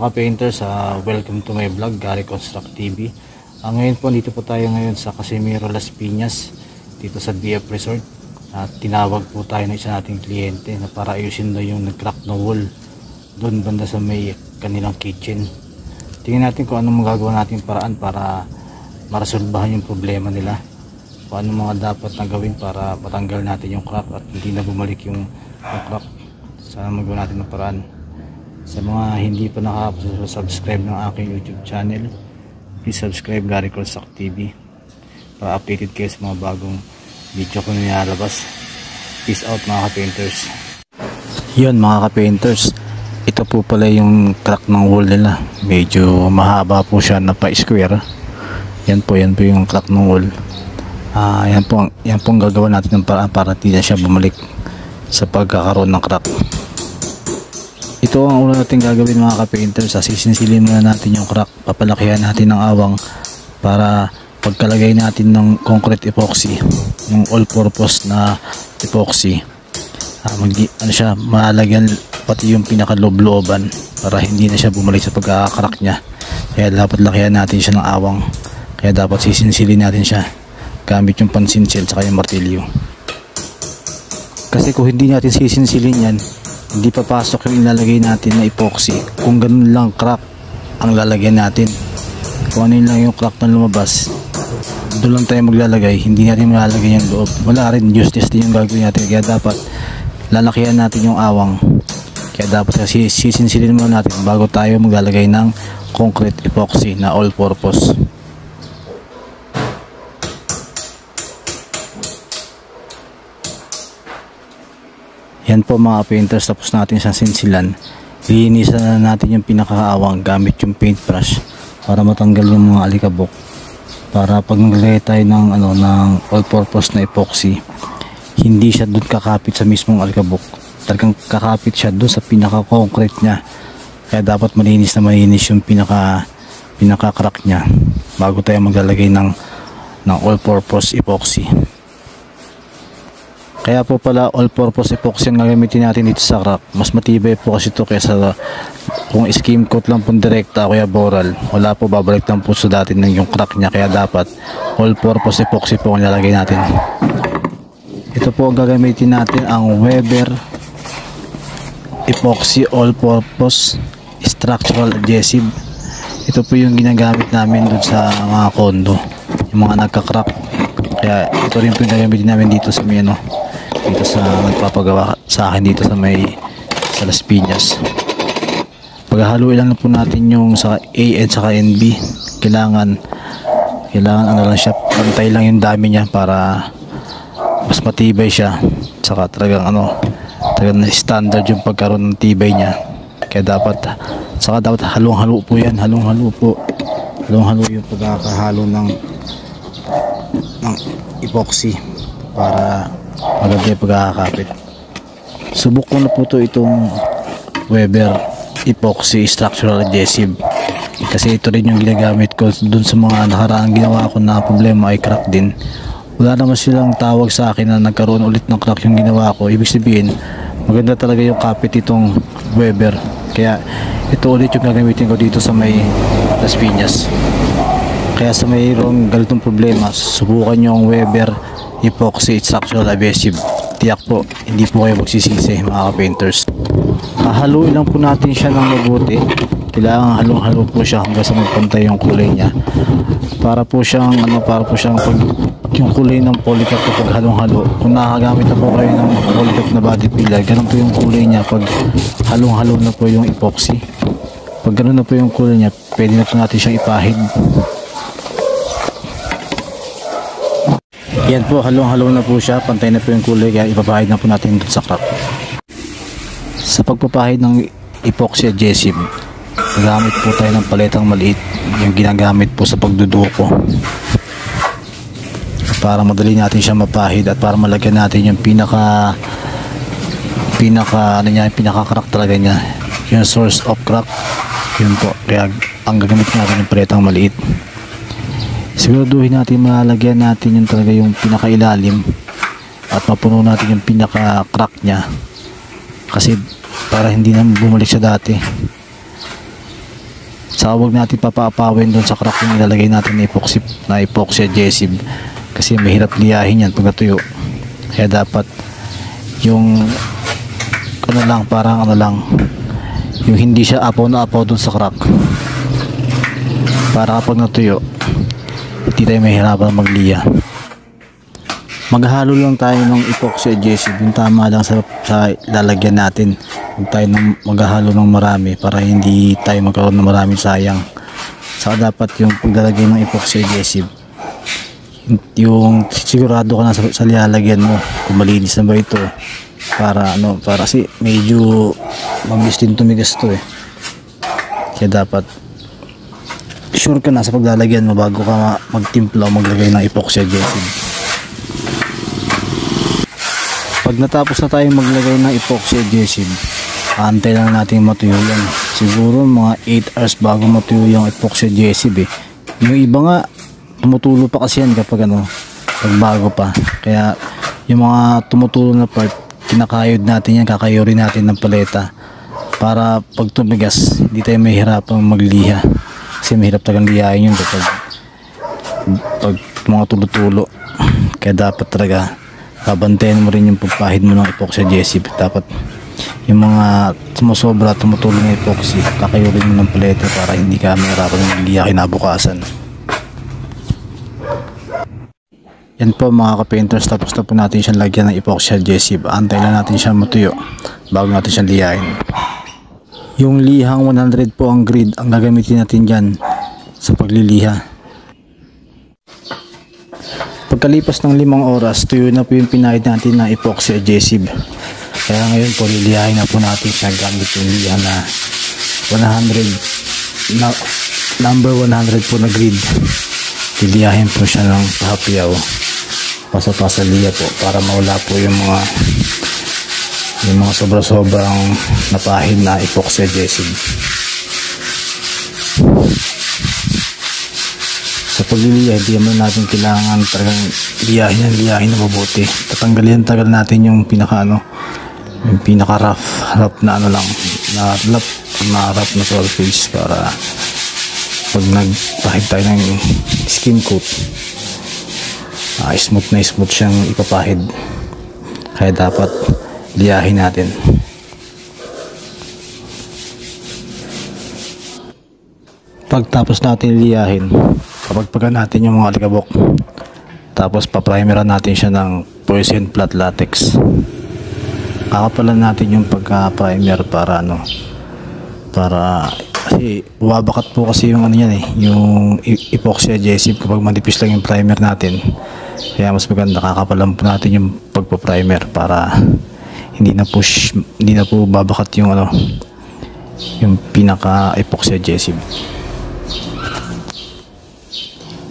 Mga painters, welcome to my vlog, Gary Construct TV. Ngayon po, dito po tayo ngayon sa Casimiro Las Piñas, dito sa DF Resort. At tinawag po tayo ng isa nating kliyente na para ayusin daw yung nag-crack na wall doon banda sa may kanilang kitchen. Tingnan natin kung anong magagawa natin paraan para marasolbahan yung problema nila. Kung anong mga dapat na gawin para matanggal natin yung crack at hindi na bumalik yung crack. Sana magawa natin ng paraan. Sa mga hindi pa nakaka-subscribe ng aking YouTube channel, please subscribe Gary Construct TV para updated kayo sa mga bagong video ko na nilalabas. Peace out mga ka-painters. Yun mga ka-painters, ito po pala yung crack ng wall nila. Medyo mahaba po siya na pa-square. Yan po yung crack ng wall. Yan po ang gagawa natin ng paraan para hindi na siya bumalik sa pagkakaroon ng crack. Ito ang una natin gagawin mga ka-painters. Sisinsilin muna natin yung crack. Papalakihan natin ng awang para pagkalagay natin ng concrete epoxy, yung all-purpose na epoxy, malagyan pati yung pinaka-loob-looban para hindi na siya bumalik sa pagkakarak niya. Kaya dapat lakihan natin siya ng awang. Kaya dapat sisinsilin natin siya gamit yung pansinsil at yung martilyo. Kasi kung hindi natin sisinsilin yan, hindi papasok yung ilalagay natin na epoxy. Kung ganun lang crack ang lalagyan natin, kung ano lang yung crack na lumabas, doon lang tayo maglalagay. Hindi natin malalagay yung loob. Wala rin, useless din yung gagawin natin. Kaya dapat lalakihan natin yung awang. Kaya dapat sisinsilin muna natin bago tayo maglalagay ng concrete epoxy na all purpose. Yan po mga painters, tapos natin siyang sinsilan. Linisan na natin yung pinakaawang gamit yung paintbrush para matanggal yung mga alikabok. Para pag naglagay tayo ng all-purpose na epoxy, hindi siya doon kakapit sa mismong alikabok. Talagang kakapit siya doon sa pinaka-concrete niya. Kaya dapat malinis yung pinaka-crack niya bago tayo maglalagay ng all-purpose epoxy. Kaya po pala all-purpose epoxy ang gagamitin natin dito sa crack. Mas matibay po kasi ito kaysa kung skim coat lang po direkta o kaya boral. Wala po, babalik lang po sa dati ng yung crack niya. Kaya dapat all-purpose epoxy po ang lalagay natin. Ito po ang gagamitin natin, ang Weber Epoxy All-Purpose Structural Adhesive. Ito po yung ginagamit namin dun sa mga kondo, yung mga nagka-crack. Kaya ito rin po yung gagamitin namin dito sa may dito sa nagpapagawa sa akin dito sa Las Piñas. Paghahaluin lang po natin yung sa A and saka NB. Kailangan lang siya, pantay lang yung dami niya para mas matibay siya. Saka talagang standard yung pagkaroon ng tibay niya. Kaya dapat halong-halo po yan, halong-halo yung pagkakahalo ng epoxy para maganda yung pagkakakapit. Subok ko na po itong Weber Epoxy Structural Adhesive kasi ito rin yung ginagamit ko dun sa mga nakaraang ginawa ko na problema ay crack din. Wala naman silang tawag sa akin na nagkaroon ulit ng crack yung ginawa ko. Ibig sabihin maganda talaga yung kapit itong Weber. Kaya ito ulit yung gagamitin ko dito sa may Las Piñas. Kaya sa mayroong ganitong problema, subukan nyo ang Weber Epoxy Structural Adhesive. Tiyak po, hindi po kayo magsisisi mga ka-painters. Hahaluin lang po natin siya ng mabuti. Kailangan halong-halo po siya hanggang sa magpantay yung kulay niya. Para po siyang yung kulay ng polycap pag halong-halo. Kung nakagamit na po kayo ng polycap na body filler, ganun po yung kulay niya pag halong-halo na po yung epoxy. Pag ganun na po yung kulay niya, pwede na po natin siyang ipahid. Yan po, halong-halo na po siya, pantay na po yung kulay, kaya ipapahid na po natin dito sa crack. Sa pagpapahid ng epoxy adhesive, gagamit po tayo ng paletang maliit, yung ginagamit po sa pagduduko. Para madali natin siya mapahid at para malagyan natin yung pinaka-crack talaga niya, yung source of crack. Yun po, kaya ang gagamit natin yung paletang maliit. Siguraduhin natin malagyan natin yung talaga yung pinakailalim at mapuno natin yung pinaka-crack niya kasi para hindi na bumalik sa dati. Saka huwag natin papaapawin doon sa crack yung ilalagay natin na epoxy adhesive, kasi mahirap liyahin yan pag natuyo. Kaya dapat yung ano lang, parang ano lang, yung hindi siya apaw na apaw doon sa crack, para kapag natuyo hindi tayo mahirapan magliya. Maghalo lang tayo ng epoxy adhesive, yung tama lang sa lalagyan natin. Huwag tayo maghalo ng marami para hindi tayo magkaroon ng maraming sayang. Saka dapat yung paglalagay ng epoxy adhesive, yung sigurado ka na sa lalagyan mo kung malinis na ba ito, para ano, para kasi medyo mabilis din tumigas to eh. Kaya dapat sure ka na sa paglalagyan mo bago ka magtimpla o maglagay ng epoxy adhesive. Pag natapos na tayong maglagay ng epoxy adhesive, antay lang natin matuyo yan. Siguro mga 8 hours bago matuyo yung epoxy adhesive eh. Yung iba nga tumutulo pa kasi yan kapag ano, pag bago pa. Kaya yung mga tumutulo na part, kinakayod natin yan, kakayurin natin ng paleta para pag tumigas hindi tayo mahihirapang magliha, kasi mahirap talagang lihain yun pag mga tulo-tulo. Kaya dapat talaga babantayan mo rin yung pagpahid mo ng epoxy adhesive. Dapat yung mga sumusobra, tumutulong ng epoxy, kakayurin mo ng paleta para hindi ka mahirapan magliha kinabukasan. Yan po mga ka-painters, tapos na po natin siyang lagyan ng epoxy adhesive. Antay lang natin siya matuyo bago natin siyang lihain. Yung lihang 100 po ang grid ang gagamitin natin dyan sa pagliliha. Pagkalipas ng 5 oras, tuyo na po yung pinahid natin na epoxy adhesive. Kaya ngayon po lilihain na po natin siya gamit yung liha na 100 na number 100 po na grid. Lilihain po siya ng hapyaw, pasa-pasa liya po, para mawala po yung mga sobra-sobrang napahid na epoxy adhesive. Sa pagliliya, hindi naman natin kailangan talagang liyahin na mabuti. Tatanggalin tagal natin yung pinaka rough na ano lang, na rough na surface, para pag nagpahid tayo ng skim coat, smooth siyang ipapahid. Kaya dapat liyahin natin. Pagtapos natin liyahin, kapagpagan natin yung mga alikabok, tapos paprimeran natin siya ng poison flat latex. Kakapalan natin yung pagka-primer para kasi bumabakat po kasi yung yung epoxy adhesive kapag manipis lang yung primer natin. Kaya mas maganda kakapalan po natin yung pagpa-primer para hindi na po babakat yung yung pinaka epoxy adhesive.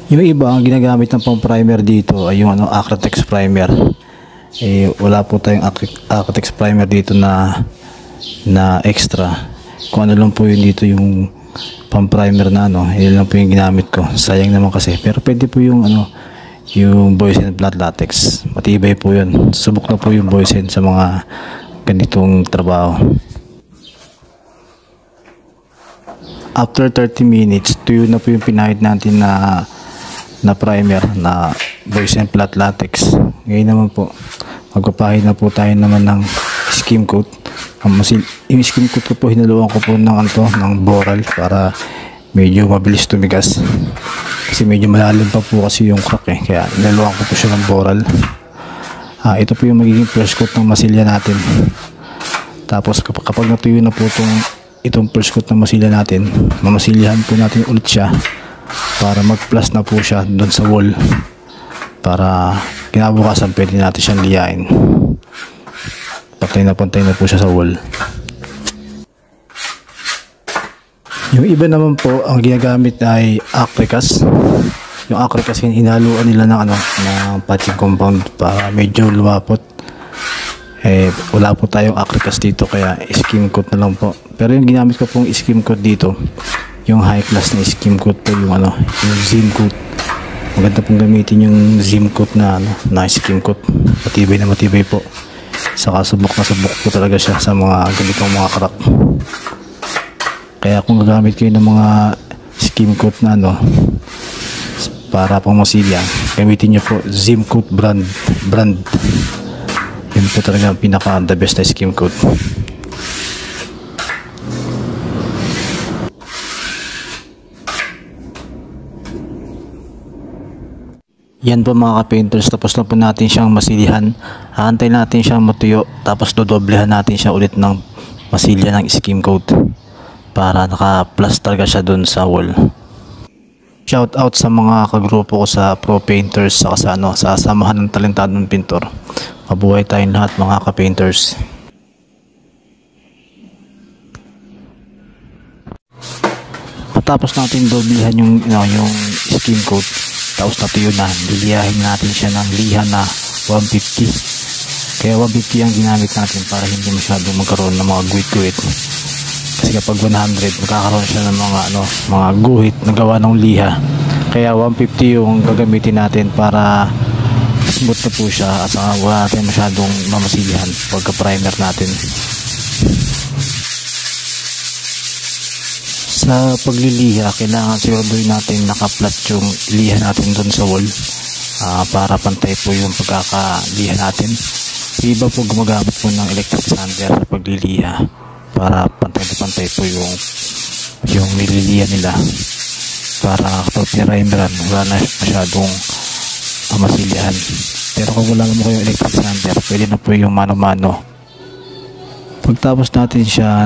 Yung iba ang ginagamit ng pang primer dito ay yung Acrytex primer. Wala po tayong Acrytex primer dito na extra. Kung ano lang po yun dito, yung pang primer na yun lang po yung ginamit ko. Sayang naman kasi, pero pwede po yung yung Boysen flat latex, matibay po yun. Subok na po yung Boysen sa mga ganitong trabaho. After 30 minutes, tuyo na po yung pinahid natin na primer na Boysen flat latex. Ngayon naman po magpapahid na po tayo naman ng skim coat. Yung skim coat ko po, hinaluan ko po ng boral para medyo mabilis tumigas, kasi medyo malalim pa po kasi yung crack kaya hinaluan ko po siya ng boral. Ito po yung magiging first coat ng masilya natin. Tapos kapag natuyo na po itong first coat ng masilya natin, mamasilyahan po natin ulit siya para mag-plus na po siya doon sa wall, para kinabukasan pwede natin siyang liyain. Pantay na po siya sa wall. Yung iba naman po ang ginagamit ay Acrycas. Yung Acrycas hinaluan nila ng patching compound para medyo lumapot. Wala po tayong Acrycas dito, kaya skim coat na lang po. Pero yung ginamit ko pong skim coat dito, yung high class na skim coat po, yung Zim coat. Maganda pong gamitin yung Zim coat na skim coat. Matibay po. Saka subok po talaga siya sa mga ganitong mga crack. Kaya kung gagamit kayo ng mga skim coat na para pang masilya, gamitin nyo po Zimcoat brand. Yun po talaga pinaka the best na skim coat. Yan po mga ka-painters, tapos na po natin siyang masilihan. Haantay natin siyang matuyo, tapos dodoblehan natin siya ulit ng masilya ng skim coat para naka-plus talaga siya dun sa wall. Shout out sa mga kagrupo ko sa Pro Painters sa samahan ng talentadong pintor. Mabuhay tayong lahat mga ka-painters. Patapos natin doblehan yung skim coat, tapos natuyo na, liliyahin natin siya ng liha na 150. Kaya 150 ang ginamit natin para hindi masyadong magkaroon ng mga guhit-guhit. Kasi kapag 100, magkakaroon siya ng mga guhit na gawa ng liha. Kaya 150 yung gagamitin natin para smooth na po siya at saka wala natin masyadong mamasilihan pagka primer natin. Sa pagliliha, kailangan siguraduhin natin naka-flat yung liha natin doon sa wall para pantay po yung pagkakaliha natin. Iba po gumagamit po ng electric sander sa pagliliha para pantay po yung nililiha nila, para kapag primeran wala na masyadong masilyahan. Pero kung wala naman kayong electric sander, pwede na po yung mano-mano. Pagtapos natin siya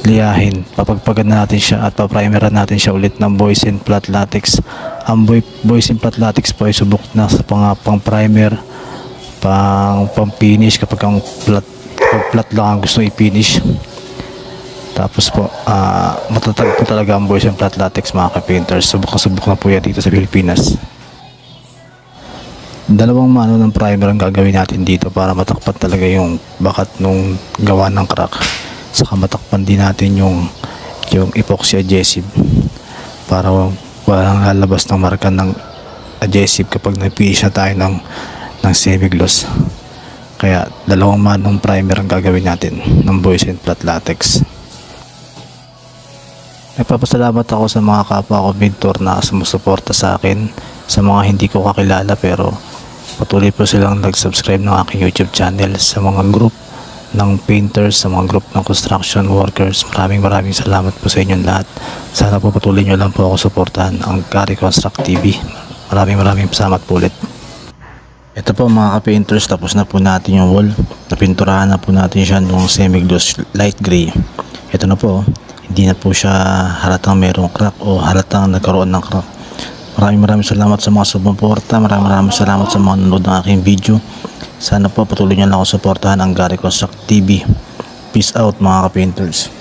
liyahin, papagpagan natin siya at paprimeran natin siya ulit ng Boysen Flat Latex. Ang Boysen Flat Latex po ay subok na sa pang primer, pang finish kapag ang flat lang ang gusto i-finish. Tapos po matatag po talaga ang Boysen Flat Latex mga ka-painters. Subok na po yan dito sa Pilipinas. Dalawang mano ng primer ang gagawin natin dito para matakpan talaga yung bakat nung gawa ng crack. Saka matakpan din natin yung epoxy adhesive para walang lalabas ng marka ng adhesive kapag nag-finish na tayo ng semi-gloss. Kaya dalawang manong primer ang gagawin natin ng Boysen Flat Latex. Nagpapasalamat ako sa mga kapwa ko mentor na sumusuporta sa akin, sa mga hindi ko kakilala pero patuloy po silang nag-subscribe ng aking YouTube channel, sa mga group ng painters, sa mga group ng construction workers. Maraming salamat po sa inyong lahat. Sana po patuloy nyo lang po ako suportahan ang Gary Construct TV. Maraming salamat po ulit. Ito po mga ka-painters, tapos na po natin yung wall. Napinturahan na po natin siya nung semi-gloss light gray. Ito na po, hindi na po siya halatang merong crack o halatang nagkaroon ng crack. Maraming salamat sa mga sumuporta. Maraming salamat sa mga nanonood ng aking video. Sana po patuloy nyo lang ako suportahan ang Gary Construct TV. Peace out mga ka-painters.